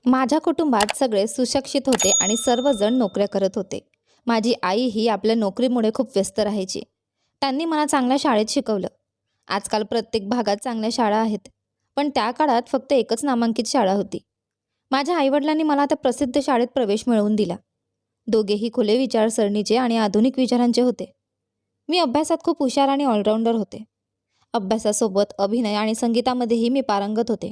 माझ्या कुटुंबात सगळे सुशिक्षित होते आणि सर्वजण नोकऱ्या करत होते. माझी आई ही आपल्या नोकरीमुळे खूप व्यस्त राहायची. त्यांनी मला चांगल्या शाळेत शिकवलं. आजकाल प्रत्येक भागात चांगल्या शाळा आहेत, पण त्या काळात फक्त एकच नामांकित शाळा होती. माझ्या आईवडिलांनी मला त्या प्रसिद्ध शाळेत प्रवेश मिळवून दिला. दोघेही खुले विचारसरणीचे आणि आधुनिक विचारांचे होते. मी अभ्यासात खूप हुशार आणि ऑलराऊंडर होते. अभ्यासासोबत अभिनय आणि संगीतामध्येही मी पारंगत होते.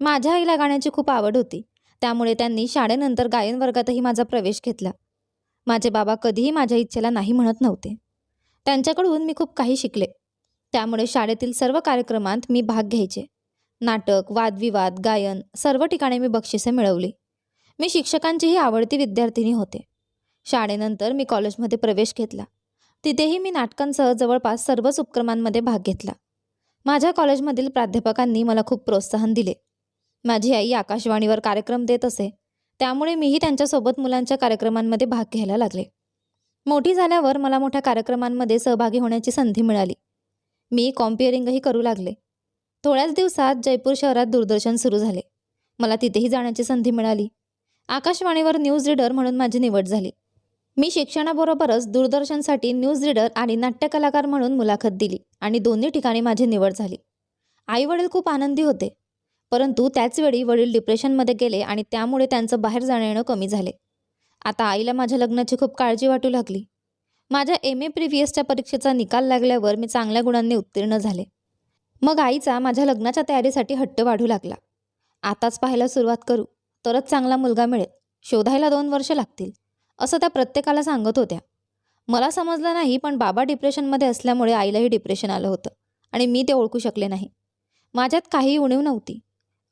माझ्या आईला गाण्याची खूप आवड होती, त्यामुळे त्यांनी शाळेनंतर गायन वर्गातही माझा प्रवेश घेतला. माझे बाबा कधीही माझ्या इच्छेला नाही म्हणत नव्हते. त्यांच्याकडून मी खूप काही शिकले. त्यामुळे शाळेतील सर्व कार्यक्रमांत मी भाग घ्यायचे. नाटक, वादविवाद, गायन सर्व ठिकाणी मी बक्षिसे मिळवली. मी शिक्षकांचीही आवडती विद्यार्थिनी होते. शाळेनंतर मी कॉलेजमध्ये प्रवेश घेतला. तिथेही मी नाटकांसह जवळपास सर्वच उपक्रमांमध्ये भाग घेतला. माझ्या कॉलेजमधील प्राध्यापकांनी मला खूप प्रोत्साहन दिले. माझी आई आकाशवाणीवर कार्यक्रम देत असे, त्यामुळे मीही त्यांच्यासोबत मुलांच्या कार्यक्रमांमध्ये भाग घ्यायला लागले. मोठी झाल्यावर मला मोठ्या कार्यक्रमांमध्ये सहभागी होण्याची संधी मिळाली. मी कॉम्पिअरिंगही करू लागले. थोड्याच दिवसात जयपूर शहरात दूरदर्शन सुरू झाले. मला तिथेही जाण्याची संधी मिळाली. आकाशवाणीवर न्यूज रीडर म्हणून माझी निवड झाली. मी शिक्षणाबरोबरच दूरदर्शनसाठी न्यूज रीडर आणि नाट्यकलाकार म्हणून मुलाखत दिली आणि दोन्ही ठिकाणी माझी निवड झाली. आई वडील खूप आनंदी होते, परंतु त्याचवेळी वडील डिप्रेशनमध्ये गेले आणि त्यामुळे त्यांचं बाहेर जाणं येणं कमी झाले. आता आईला माझ्या लग्नाची खूप काळजी वाटू लागली. माझ्या MA प्रिव्हियसच्या परीक्षेचा निकाल लागल्यावर मी चांगल्या गुणांनी उत्तीर्ण झाले. मग आईचा माझ्या लग्नाच्या तयारीसाठी हट्ट वाढू लागला. आताच पाहायला सुरुवात करू, तरच चांगला मुलगा मिळेल. शोधायला 2 वर्ष लागतील, असं त्या प्रत्येकाला सांगत होत्या. मला समजलं नाही, पण बाबा डिप्रेशनमध्ये असल्यामुळे आईलाही डिप्रेशन आलं होतं आणि मी ते ओळखू शकले नाही. माझ्यात काहीही उणीव नव्हती.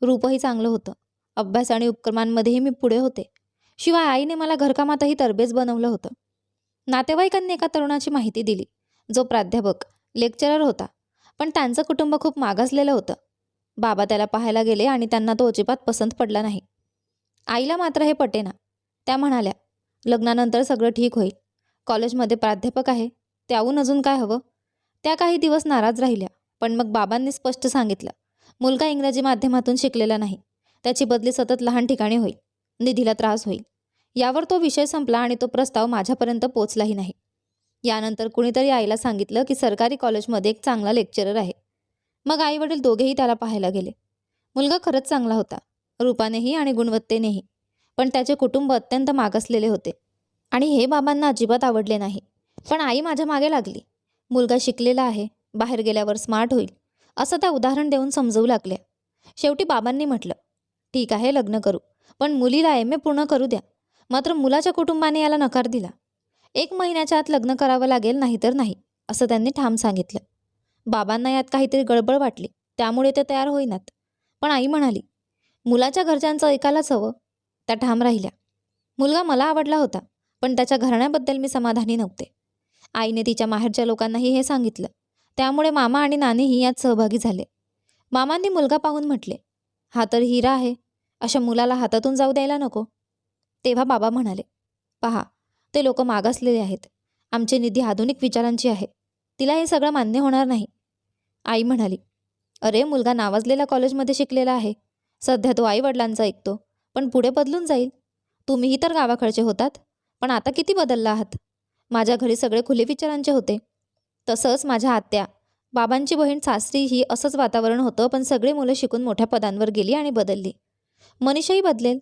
रूपही चांगलं होतं. अभ्यास आणि उपक्रमांमध्येही मी पुढे होते. शिवाय आईने मला घरकामातही तरबेज बनवलं होतं. नातेवाईकांनी एका तरुणाची माहिती दिली, जो प्राध्यापक, लेक्चरर होता, पण त्यांचं कुटुंब खूप मागासलेलं होतं. बाबा त्याला पाहायला गेले आणि त्यांना तो अजिबात पसंत पडला नाही. आईला मात्र हे पटेना. त्या म्हणाल्या, लग्नानंतर सगळं ठीक होईल. कॉलेजमध्ये प्राध्यापक आहे, त्याहून अजून काय हवं? त्या काही दिवस नाराज राहिल्या, पण मग बाबांनी स्पष्ट सांगितलं, मुलगा इंग्रजी माध्यमातून शिकलेला नाही. त्याची बदली सतत लहान ठिकाणी होईल. निधीला त्रास होईल. यावर तो विषय संपला आणि तो प्रस्ताव माझ्यापर्यंत पोचलाही नाही. यानंतर कुणीतरी आईला सांगितलं की सरकारी कॉलेजमध्ये एक चांगला लेक्चरर आहे. मग आई वडील दोघेही त्याला पाहायला गेले. मुलगा खरंच चांगला होता, रूपानेही आणि गुणवत्तेनेही, पण त्याचे कुटुंब अत्यंत मागासलेले होते आणि हे बाबांना अजिबात आवडले नाही. पण आई माझ्या मागे लागली. मुलगा शिकलेला आहे, बाहेर गेल्यावर स्मार्ट होईल, असं त्या उदाहरण देऊन समजवू लागल्या. शेवटी बाबांनी म्हटलं, ठीक आहे, लग्न करू, पण मुलीला MA पूर्ण करू द्या. मात्र मुलाच्या कुटुंबाने याला नकार दिला. 1 महिन्याच्या आत लग्न करावं लागेल, नाहीतर नाही, असं त्यांनी ठाम सांगितलं. बाबांना यात काहीतरी गडबड वाटली, त्यामुळे ते तयार होईनात. पण आई म्हणाली, मुलाच्या घरच्यांचं ऐकायलाच हवं. त्या ठाम राहिल्या. मुलगा मला आवडला होता, पण त्याच्या घराण्याबद्दल मी समाधानी नव्हते. आईने तिच्या माहेरच्या लोकांनाही हे सांगितलं. त्यामुळे मामा आणि नानीही यात सहभागी झाले. मामांनी मुलगा पाहून म्हटले, हा तर हिरा आहे, अशा मुलाला हातातून जाऊ द्यायला नको. तेव्हा बाबा म्हणाले, पहा, ते लोक मागासलेले आहेत. आमची निधी आधुनिक विचारांची आहे. तिला हे सगळं मान्य होणार नाही. आई म्हणाली, अरे, मुलगा नावाजलेल्या कॉलेजमध्ये शिकलेला आहे. सध्या तो आई वडिलांचा ऐकतो, पण पुढे बदलून जाईल. तुम्हीही तर गावाकडचे होतात, पण आता किती बदलला आहात. माझ्या घरी सगळे खुले विचारांचे होते. तसंच माझ्या आत्या, बाबांची बहीण सासरीही असंच वातावरण होतं, पण सगळी मुलं शिकून मोठ्या पदांवर गेली आणि बदलली. मनीषाही बदलेल.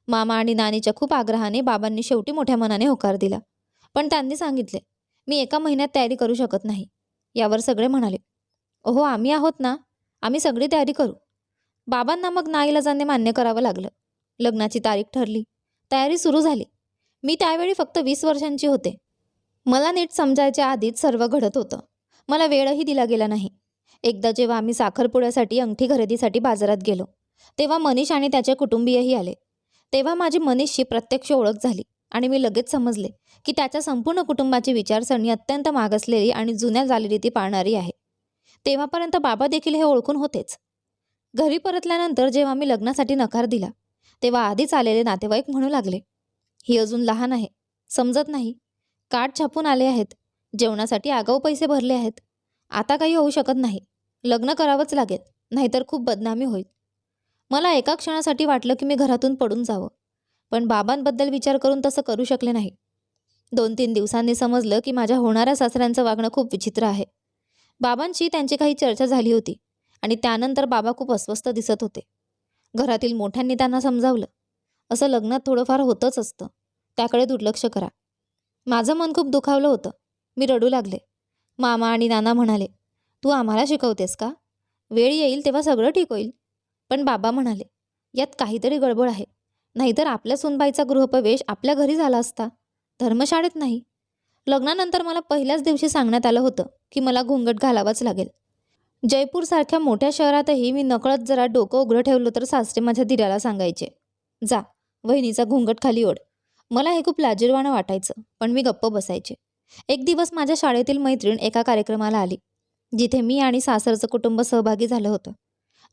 मामा आणि नानीच्या खूप आग्रहाने बाबांनी शेवटी मोठ्या मनाने होकार दिला. पण त्यांनी सांगितले, मी 1 महिन्यात तयारी करू शकत नाही. यावर सगळे म्हणाले, ओहो, आम्ही आहोत ना, आम्ही सगळी तयारी करू. बाबांना मग नाईलाजाने मान्य करावं लागलं. लग्नाची तारीख ठरली. तयारी सुरू झाली. मी त्यावेळी फक्त 20 वर्षांची होते. मला नीट समजायच्या आधीच सर्व घडत होतं. मला वेळही दिला गेला नाही. एकदा जेव्हा आम्ही साखरपुड्यासाठी अंगठी खरेदीसाठी बाजारात गेलो, तेव्हा मनीष आणि त्याचे कुटुंबीयही आले. तेव्हा माझी मनीषशी प्रत्यक्ष ओळख झाली आणि मी लगेच समजले की त्याच्या संपूर्ण कुटुंबाची विचारसरणी अत्यंत मागासलेली आणि जुन्या चालीरीती पाळणारी आहे. तेव्हापर्यंत बाबा देखील हे ओळखून होतेच. घरी परतल्यानंतर जेव्हा मी लग्नासाठी नकार दिला, तेव्हा आधीच आलेले नातेवाईक म्हणू लागले, ही अजून लहान आहे, समजत नाही. कार्ड छापून आले आहेत, जेवणासाठी आगाऊ पैसे भरले आहेत. आता काही होऊ शकत नाही. लग्न करावंच लागेल, नाहीतर खूप बदनामी होईल. मला एका क्षणासाठी वाटलं की मी घरातून पडून जावं, पण बाबांबद्दल विचार करून तसं करू शकले नाही. 2-3 दिवसांनी समजलं की माझ्या होणाऱ्या सासऱ्यांचं वागणं खूप विचित्र आहे. बाबांची त्यांची काही चर्चा झाली होती आणि त्यानंतर बाबा खूप अस्वस्थ दिसत होते. घरातील मोठ्यांनी त्यांना समजावलं, असं लग्नात थोडंफार होतच असतं, त्याकडे दुर्लक्ष करा. माझं मन खूप दुखावलं होतं. मी रडू लागले. मामा आणि नाना म्हणाले, तू आम्हाला शिकवतेस का? वेळ येईल तेव्हा सगळं ठीक होईल. पण बाबा म्हणाले, यात काहीतरी गडबड आहे. नाहीतर आपल्या सुनबाईचा गृहप्रवेश आपल्या घरी झाला असता, धर्मशाळेत नाही. लग्नानंतर मला पहिल्याच दिवशी सांगण्यात आलं होतं की मला घुंगट घालावाच लागेल. जयपूरसारख्या मोठ्या शहरातही मी नकळत जरा डोकं उघडं ठेवलं तर सासरे माझ्या दिराला सांगायचे, जा वहिनीचा घुंगट खाली ओढ. मला हे खूप लाजिरवाणं वाटायचं, पण मी गप्प बसायचे. एक दिवस माझ्या शाळेतील मैत्रीण एका कार्यक्रमाला आली, जिथे मी आणि सासरचं कुटुंब सहभागी झालं होतं.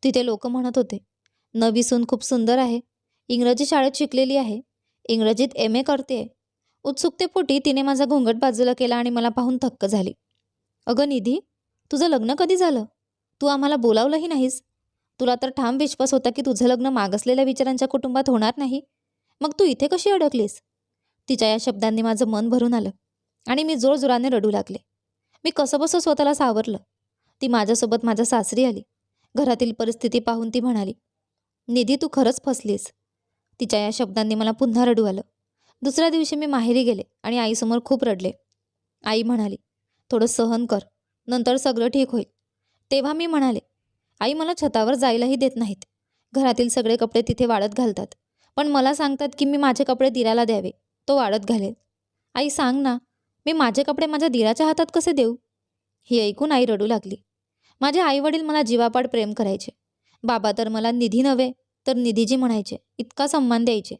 तिथे लोक म्हणत होते, नवी सून खूप सुंदर आहे, इंग्रजी शाळेत शिकलेली आहे, इंग्रजीत MA करते. उत्सुकतेपोटी तिने माझा घुंगट बाजूला केला आणि मला पाहून थक्क झाली. अगं निधी, तुझं लग्न कधी झालं? तू आम्हाला बोलावलंही नाहीस. तुला तर ठाम विश्वास होता की तुझं लग्न मागासलेल्या विचारांच्या कुटुंबात होणार नाही. मग तू इथे कशी अडकलीस? तिच्या या शब्दांनी माझं मन भरून आलं आणि मी जोरजोराने रडू लागले. मी कसंबसं स्वतःला सावरलं. ती माझ्यासोबत माझ्या सासरी आली. घरातील परिस्थिती पाहून ती म्हणाली, निधी तू खरंच फसलीस. तिच्या या शब्दांनी मला पुन्हा रडू आलं. दुसऱ्या दिवशी मी माहेरी गेले आणि आईसमोर खूप रडले. आई म्हणाली, थोडं सहन कर, नंतर सगळं ठीक होईल. तेव्हा मी म्हणाले, आई मला छतावर जायलाही देत नाहीत. घरातील सगळे कपडे तिथे वाळत घालतात, पण मला सांगतात की मी माझे कपडे दिराला द्यावे, तो वाळत घालेल. आई सांग ना, मी माझे कपडे माझ्या दिराच्या हातात कसे देऊ? ही ऐकून आई रडू लागली. माझे आईवडील मला जीवापाड प्रेम करायचे. बाबा तर मला निधी नव्हे तर निधीजी म्हणायचे, इतका सन्मान द्यायचे.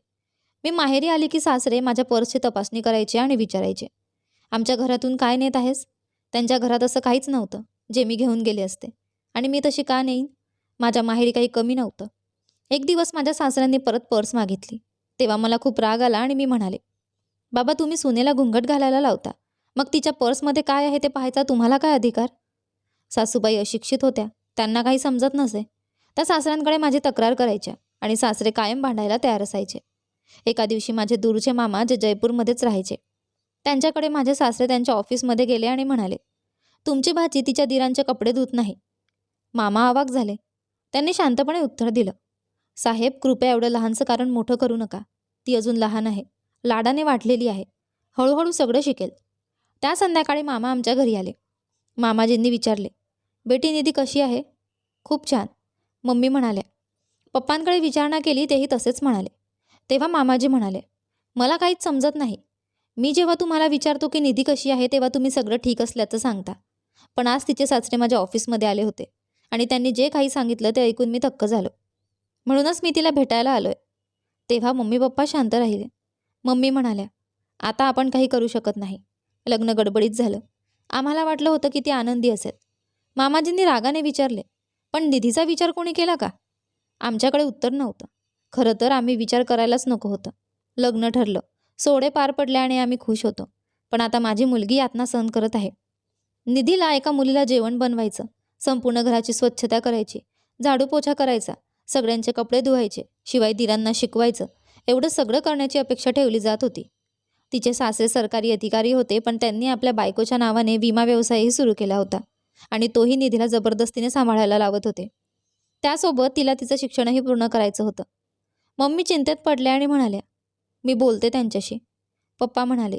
मी माहेरी आली की सासरे माझ्या पर्सची तपासणी करायचे आणि विचारायचे, आमच्या घरातून काय नेत आहेस? त्यांच्या घरात असं काहीच नव्हतं जे मी घेऊन गेले असते, आणि मी तशी का नेईन? माझ्या माहेरी काही कमी नव्हतं. एक दिवस माझ्या सासऱ्यांनी परत पर्स मागितली. तेव्हा मला खूप राग आला आणि मी म्हणाले, बाबा तुम्ही सुनेला घुंगट घालायला लावता, मग तिच्या पर्समध्ये काय आहे ते पाहायचा तुम्हाला काय अधिकार? सासूबाई अशिक्षित होत्या, त्यांना काही समजत नसे. त्या सासऱ्यांकडे माझी तक्रार करायच्या आणि सासरे कायम भांडायला तयार असायचे. एका दिवशी माझे दूरचे मामा जे जयपूरमध्येच राहायचे, त्यांच्याकडे माझे सासरे त्यांच्या ऑफिसमध्ये गेले आणि म्हणाले, तुमची भाची तिच्या दिरांचे कपडे धुत नाही. मामा अवाक झाले. त्यांनी शांतपणे उत्तर दिलं, साहेब कृपया एवढं लहानसं कारण मोठं करू नका. ती अजून लहान आहे, लाडाने वाढलेली आहे, हळूहळू सगळं शिकेल. त्या संध्याकाळी मामा आमच्या घरी आले. मामाजींनी विचारले, बेटी निधी कशी आहे? खूप छान, मम्मी म्हणाल्या. पप्पांकडे विचारणा केली, तेही तसेच म्हणाले. तेव्हा मामाजी म्हणाले, मला काहीच समजत नाही. मी जेव्हा तुम्हाला विचारतो की निधी कशी आहे तेव्हा तुम्ही सगळं ठीक असल्याचं सांगता, पण आज तिचे सासरे माझ्या ऑफिसमध्ये आले होते आणि त्यांनी जे काही सांगितलं ते ऐकून मी थक्क झालो. म्हणूनच मी तिला भेटायला आलोय. तेव्हा मम्मी पप्पा शांत राहिले. मम्मी म्हणाल्या, आता आपण काही करू शकत नाही. लग्न गडबडीत झालं. आम्हाला वाटलं होतं की ती आनंदी असेल. मामाजींनी रागाने विचारले, पण निधीचा विचार कोणी केला का? आमच्याकडे उत्तर नव्हतं. खरं तर आम्ही विचार करायलाच नको होतं. लग्न ठरलं, सोहळे पार पडले आणि आम्ही खुश होतो. पण आता माझी मुलगी यातना सहन करत आहे. निधीला एका मुलीला जेवण बनवायचं, संपूर्ण घराची स्वच्छता करायची, झाडू पोछा करायचा, सगळ्यांचे कपडे धुवायचे, शिवाय दिरांना शिकवायचं, एवढं सगळं करण्याची अपेक्षा ठेवली जात होती. तिचे सासरे सरकारी अधिकारी होते, पण त्यांनी आपल्या बायकोच्या नावाने विमा व्यवसायही सुरू केला होता आणि तोही निधीला जबरदस्तीने सांभाळायला लावत होते. त्यासोबत तिला तिचं शिक्षणही पूर्ण करायचं होतं. मम्मी चिंतेत पडल्या आणि म्हणाल्या, मी बोलते त्यांच्याशी. पप्पा म्हणाले,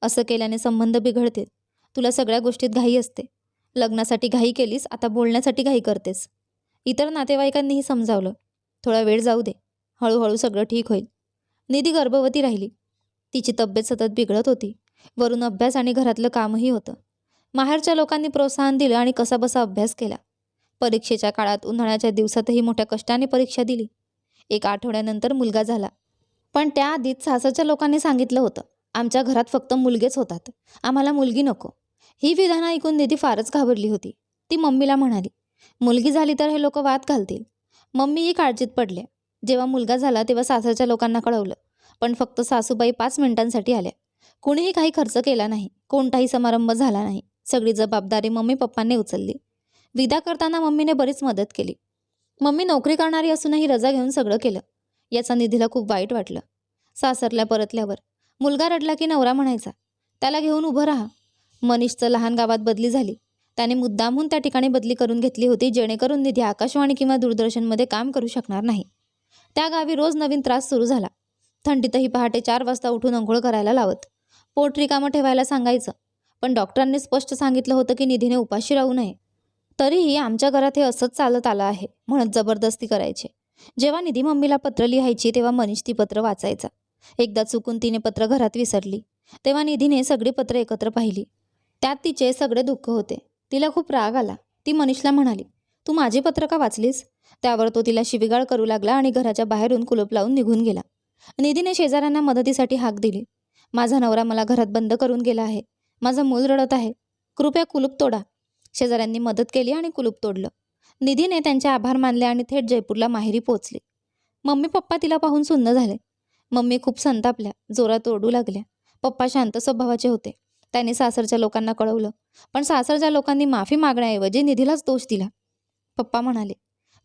असं केल्याने संबंध बिघडतील. तुला सगळ्या गोष्टीत घाई असते. लग्नासाठी घाई केलीस, आता बोलण्यासाठी घाई करतेस. इतर नातेवाईकांनीही समजावलं, थोडा वेळ जाऊ दे, हळूहळू सगळं ठीक होईल. निधी गर्भवती राहिली. तिची तब्येत सतत बिघडत होती. वरून अभ्यास आणि घरातलं कामही होतं. माहेरच्या लोकांनी प्रोत्साहन दिलं आणि कसाबसा अभ्यास केला. परीक्षेच्या काळात उन्हाळ्याच्या दिवसातही मोठ्या कष्टाने परीक्षा दिली. 1 आठवड्यानंतर मुलगा झाला. पण त्याआधीच सासरच्या लोकांनी सांगितलं होतं, आमच्या घरात फक्त मुलगेच होतात, आम्हाला मुलगी नको. ही विधानं ऐकून निधी फारच घाबरली होती. ती मम्मीला म्हणाली, मुलगी झाली तर हे लोक वाद घालतील. मम्मीही काळजीत पडल्या. जेव्हा मुलगा झाला तेव्हा सासरच्या लोकांना कळवलं, पण फक्त सासूबाई 5 मिनिटांसाठी आल्या. कुणीही काही खर्च केला नाही, कोणताही समारंभ झाला नाही. सगळी जबाबदारी मम्मी पप्पांनी उचलली. विदा करताना मम्मीने बरीच मदत केली. मम्मी नोकरी करणारी असूनही रजा घेऊन सगळं केलं. याचा निधीला खूप वाईट वाटलं. सासरल्या परतल्यावर मुलगा रडला की नवरा म्हणायचा, त्याला घेऊन उभं राहा. मनीषचं लहान गावात बदली झाली. त्याने मुद्दामहून त्या ठिकाणी बदली करून घेतली होती, जेणेकरून निधी आकाशवाणी किंवा दूरदर्शनमध्ये काम करू शकणार नाही. त्या गावी रोज नवीन त्रास सुरू झाला. थंडीतही पहाटे 4 वाजता उठून अंघोळ करायला लावत. पोट रिकामं ठेवायला सांगायचं. पण डॉक्टरांनी स्पष्ट सांगितलं होतं की निधीने उपाशी राहू नये. तरीही आमच्या घरात हे असंच चालत आलं आहे म्हणत जबरदस्ती करायचे. जेव्हा निधी मम्मीला पत्र लिहायची तेव्हा मनीष ती पत्र वाचायचा. एकदा चुकून तिने पत्र घरात विसरली. तेव्हा निधीने सगळी पत्र एकत्र पाहिली. त्यात तिचे सगळे दुःख होते. तिला खूप राग आला. ती मनीषला म्हणाली, तू माझी पत्र का वाचलीस? त्यावर तो तिला शिवीगाळ करू लागला आणि घराच्या बाहेरून कुलूप लावून निघून गेला. निधीने शेजाऱ्यांना मदतीसाठी हाक दिली. माझा नवरा मला घरात बंद करून गेला आहे. माझं मूल रडत आहे. कृपया कुलूप तोडा. शेजाऱ्यांनी मदत केली आणि कुलूप तोडलं. निधीने त्यांचे आभार मानले आणि थेट जयपूरला माहेरी पोहोचली. मम्मी पप्पा तिला पाहून सुन्न झाले. मम्मी खूप संतापल्या, जोरात ओरडू लागल्या. पप्पा शांत स्वभावाचे होते. त्यांनी सासरच्या लोकांना कळवलं, पण सासरच्या लोकांनी माफी मागण्याऐवजी निधीलाच दोष दिला. पप्पा म्हणाले,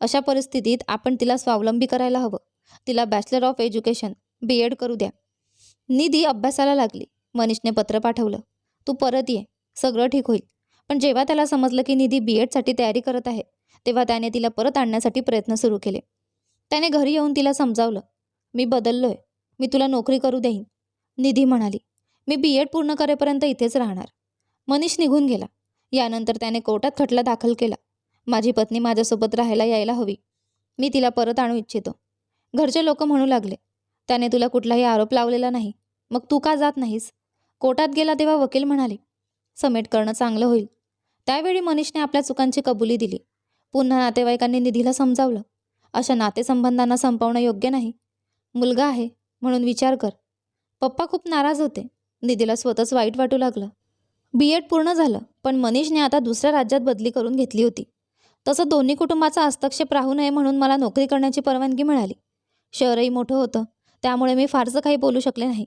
अशा परिस्थितीत आपण तिला स्वावलंबी करायला हवं. तिला बॅचलर ऑफ एज्युकेशन BEd करू द्या. निधी अभ्यासाला लागली. मनीषने पत्र पाठवलं, तू परत ये, सगळं ठीक होईल. पण जेव्हा त्याला समजलं की निधी BEdसाठी तयारी करत आहे, तेव्हा त्याने तिला परत आणण्यासाठी प्रयत्न सुरू केले. त्याने घरी येऊन तिला समजावलं, मी बदललोय, मी तुला नोकरी करू देईन. निधी म्हणाली, मी BEd पूर्ण करेपर्यंत इथेच राहणार. मनीष निघून गेला. यानंतर त्याने कोर्टात खटला दाखल केला. माझी पत्नी माझ्यासोबत राहायला यायला हवी. मी तिला परत आणू इच्छितो. घरचे लोक म्हणू लागले, त्याने तुला कुठलाही आरोप लावलेला नाही, मग तू का जात नाहीस? कोर्टात गेला तेव्हा वकील म्हणाले, समेट करणं चांगलं होईल. त्यावेळी मनीषने आपल्या चुकांची कबुली दिली. पुन्हा नातेवाईकांनी निधीला समजावलं, अशा नातेसंबंधांना संपवणं योग्य नाही. मुलगा आहे म्हणून विचार कर. पप्पा खूप नाराज होते. निधीला स्वतःच वाईट वाटू लागलं. BEd पूर्ण झालं, पण मनीषने आता दुसऱ्या राज्यात बदली करून घेतली होती. तसं दोन्ही कुटुंबाचा हस्तक्षेप राहू नये म्हणून मला नोकरी करण्याची परवानगी मिळाली. शहरही मोठं होतं, त्यामुळे मी फारसं काही बोलू शकले नाही.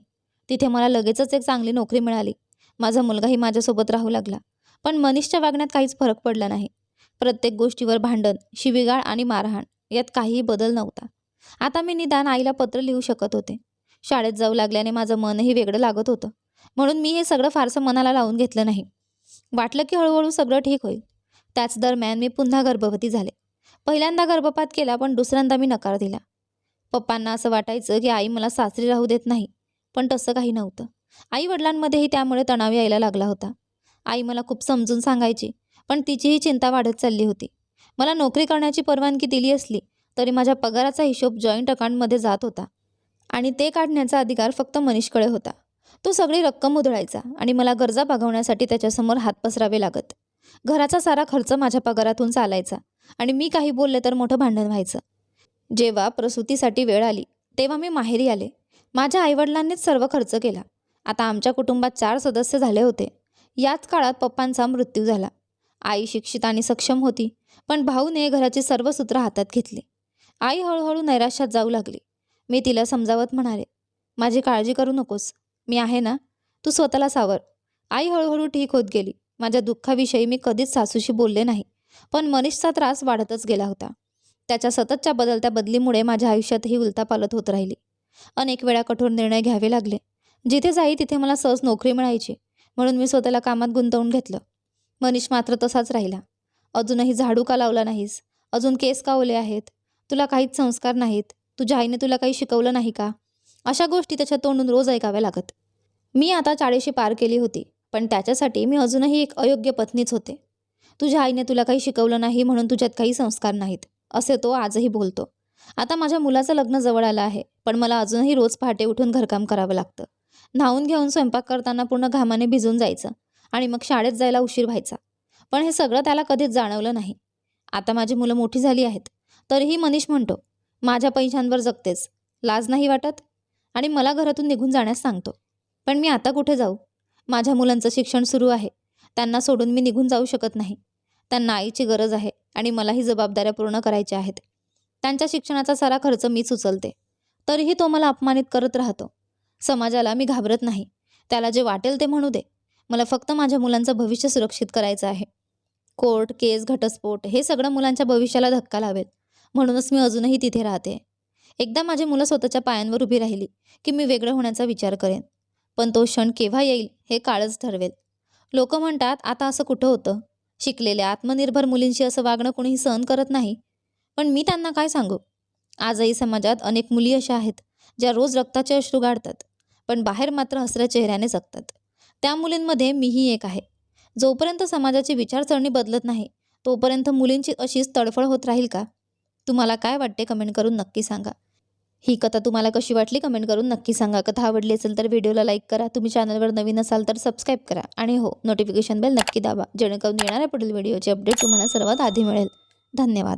तिथे मला लगेचच एक चांगली नोकरी मिळाली. माझा मुलगाही माझ्यासोबत राहू लागला. पण मनीषच्या वागण्यात काहीच फरक पडला नाही. प्रत्येक गोष्टीवर भांडण, शिवीगाळ आणि मारहाण, यात काहीही बदल नव्हता. आता मी निदान आईला पत्र लिहू शकत होते. शाळेत जाऊ लागल्याने माझं मनही वेगळं लागत होतं, म्हणून मी हे सगळं फारसं मनाला लावून घेतलं नाही. वाटलं की हळूहळू सगळं ठीक होईल. त्याच दरम्यान मी पुन्हा गर्भवती झाले. पहिल्यांदा गर्भपात केला, पण दुसऱ्यांदा मी नकार दिला. पप्पांना असं वाटायचं की आई मला सासरी राहू देत नाही, पण तसं काही नव्हतं. आई वडिलांमध्येही त्यामुळे तणाव यायला लागला होता. आई मला खूप समजून सांगायची, पण तिचीही चिंता वाढत चालली होती. मला नोकरी करण्याची परवानगी दिली असली तरी माझ्या पगाराचा हिशोब जॉईंट अकाउंटमध्ये जात होता आणि ते काढण्याचा अधिकार फक्त मनीषकडे होता. तो सगळी रक्कम उधळायचा आणि मला गरजा भागवण्यासाठी त्याच्यासमोर हात पसरावे लागत. घराचा सारा खर्च माझ्या पगारातून चालायचा आणि मी काही बोलले तर मोठं भांडण व्हायचं. जेव्हा प्रसूतीसाठी वेळ आली तेव्हा मी माहेरी आले. माझ्या आईवडिलांनीच सर्व खर्च केला. आता आमच्या कुटुंबात 4 सदस्य झाले होते. याच काळात पप्पांचा मृत्यू झाला. आई शिक्षित आणि सक्षम होती, पण भाऊने घराची सर्व सूत्र हातात घेतली. आई हळूहळू नैराश्यात जाऊ लागली. मी तिला समजावत म्हणाले, माझी काळजी करू नकोस, मी आहे ना, तू स्वतःला सावर. आई हळूहळू ठीक होत गेली. माझ्या दुःखाविषयी मी कधीच सासूशी बोलले नाही, पण मनीषचा त्रास वाढतच गेला होता. त्याच्या सततच्या बदलत्या बदलीमुळे माझ्या आयुष्यातही उलथापालथ होत राहिली. अनेक वेळा कठोर निर्णय घ्यावे लागले. जिथे जाई तिथे मला सहज नोकरी मिळायची, म्हणून मी स्वतःला कामात गुंतवून घेतलं. मनीष मात्र तसाच राहिला. अजूनही झाडू का लावला नाहीस? अजून केस का ओले आहेत? तुला काहीच संस्कार नाहीत? तुझ्या आईने तुला काही शिकवलं नाही का? अशा गोष्टी त्याच्या तोंडून रोज ऐकाव्या लागत. मी आता 40शी पार केली होती, पण त्याच्यासाठी मी अजूनही एक अयोग्य पत्नीच होते. तुझ्या आईने तुला काही शिकवलं नाही म्हणून तुझ्यात काही संस्कार नाहीत, असे तो आजही बोलतो. आता माझ्या मुलाचं लग्न जवळ आलं आहे, पण मला अजूनही रोज पहाटे उठून घरकाम करावं लागतं. न्हावून घेऊन स्वयंपाक करताना पूर्ण घामाने भिजून जायचं आणि मग शाळेत जायला उशीर व्हायचा. पण हे सगळं त्याला कधीच जाणवलं नाही. आता माझी मुलं मोठी झाली आहेत, तरीही मनीष म्हणतो, माझ्या पैशांवर जगतेस, लाज नाही वाटत? आणि मला घरातून निघून जाण्यास सांगतो. पण मी आता कुठे जाऊ? माझ्या मुलांचं शिक्षण सुरू आहे. त्यांना सोडून मी निघून जाऊ शकत नाही. त्यांना आईची गरज आहे आणि मलाही जबाबदाऱ्या पूर्ण करायच्या आहेत. त्यांच्या शिक्षणाचा सारा खर्च मीच उचलते. तरीही तो मला अपमानित करत राहतो. समाजाला मी घाबरत नाही. त्याला जे वाटेल ते म्हणू दे. मला फक्त माझ्या मुलांचं भविष्य सुरक्षित करायचं आहे. कोर्ट केस, घटस्फोट हे सगळं मुलांच्या भविष्याला धक्का लावेल. म्हणूनच मी अजूनही तिथे राहते. एकदा माझी मुलं स्वतःच्या पायांवर उभी राहिली की मी वेगळं होण्याचा विचार करेन. पण तो क्षण केव्हा येईल हे काळच ठरवेल. लोकं म्हणतात आता असं कुठं होतं? शिकलेल्या आत्मनिर्भर मुलींशी असं वागणं कोणीही सहन करत नाही. पण मी त्यांना काय सांगू? आजही समाजात अनेक मुली अशा आहेत ज्या रोज रक्ताचे अश्रू गाळतात, पण बाहेर मात्र हसऱ्या चेहऱ्याने जगतात. त्या मुलींमध्ये मीही एक आहे. जोपर्यंत समाजाची विचारसरणी बदलत नाही, तोपर्यंत मुलींची अशीच तडफड होत राहील का? तुम्हाला काय वाटते कमेंट करून नक्की सांगा. ही कथा तुम्हाला कशी वाटली कमेंट करून नक्की सांगा. कथा आवडली असेल तर व्हिडिओला लाईक करा. तुम्ही चॅनलवर नवीन असाल तर सबस्क्राईब करा. आणि हो, नोटिफिकेशन बेल नक्की दाबा, जेणेकरून येणाऱ्या पुढील व्हिडिओचे अपडेट तुम्हाला सर्वात आधी मिळेल. धन्यवाद.